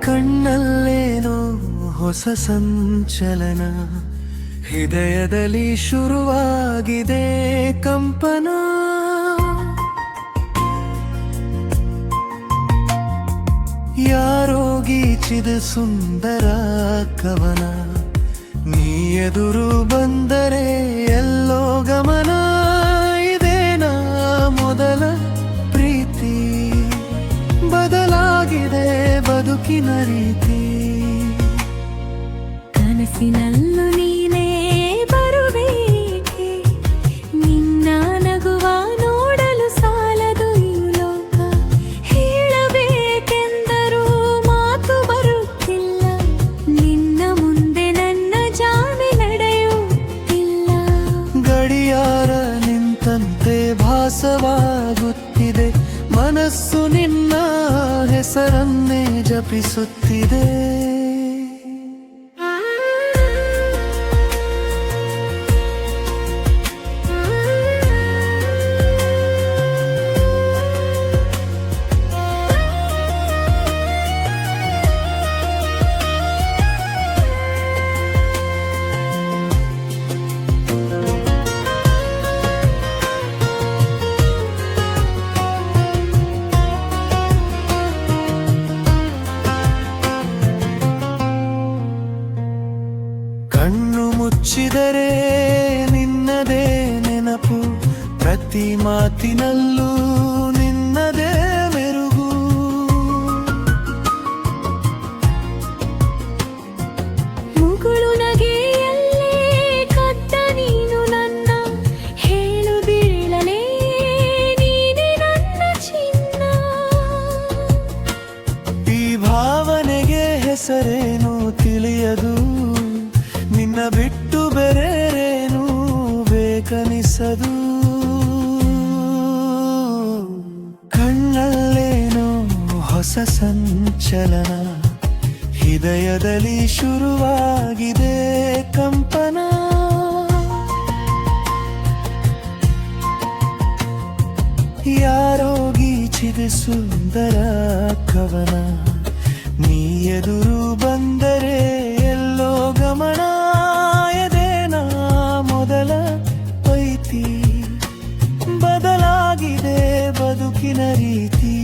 ಕಣ್ಣಲ್ಲೇನೋ ಹೊಸ ಸಂಚಲನ, ಹೃದಯದಲ್ಲಿ ಶುರುವಾಗಿದೆ ಕಂಪನ. ಯಾರೋ ಗೀಚಿದ ಸುಂದರ ಕವನ, ನೀ ಎದುರು ಬಂದರೆ ಎಲ್ಲೋ ಗಮನ. ಇದೇನಾ ಮೊದಲ ಪ್ರೀತಿ, ಬದಲಾಗಿದೆ ಬದುಕಿನ ರೀತಿ. ಕನಸಿನಲ್ಲೂ ನೀನೇ ಬರುವೇಕೆ, ನಿನ್ನ ನಗುವ ನೋಡಲು ಸಾಲದು ಈ ಲೋಕ. ಹೇಳಬೇಕೆಂದರೂ ಮಾತು ಬರುತ್ತಿಲ್ಲ, ನಿನ್ನ ಮುಂದೆ ನನ್ನ ಜಾಣೆ ನಡೆಯುತ್ತಿಲ್ಲ. ಗಡಿಯಾರ ನಿಂತಂತೆ ಭಾಸವಾಗುತ್ತಿದೆ, ಮನಸ್ಸು ನಿನ್ನ ಹೆಸರನ್ನೇ ಜಪಿಸುತ್ತಿದೆ. ಕಣ್ಣು ಮುಚ್ಚಿದರೆ ನಿನ್ನದೇ ನೆನಪು, ಪ್ರತಿ ಮಾತಿನಲ್ಲೂ ನಿನ್ನದೇ ಮೆರುಗು. ಮುಗುಳು ನಗೆಯಲ್ಲೇ ಕದ್ದ ನೀನು ನನ್ನ, ಹೇಳು ಬೀಳಲೇ ನೀನೆ ನನ್ನ ಚಿನ್ನ. ಈ ಭಾವನೆಗೆ ಹೆಸರೇನು ತಿಳಿಯದು, ನಿನ್ನ ಬಿಟ್ಟು ಬೇರೇನು ಬೇಕನಿಸದು. ಕಣ್ಣಲ್ಲೇನೋ ಹೊಸ ಸಂಚಲನ, ಹೃದಯದಲ್ಲಿ ಶುರುವಾಗಿದೆ ಕಂಪನ. ಯಾರೋ ಗೀಚಿದ ಸುಂದರ ಕವನ, ನೀ ಎದುರು ಬಂದರೆ ಎಲ್ಲೋ ಗಮನ. ಎದೇನಾ ಮೊದಲ ಪ್ರೀತಿ, ಬದಲಾಗಿದೆ ಬದುಕಿನ ರೀತಿ.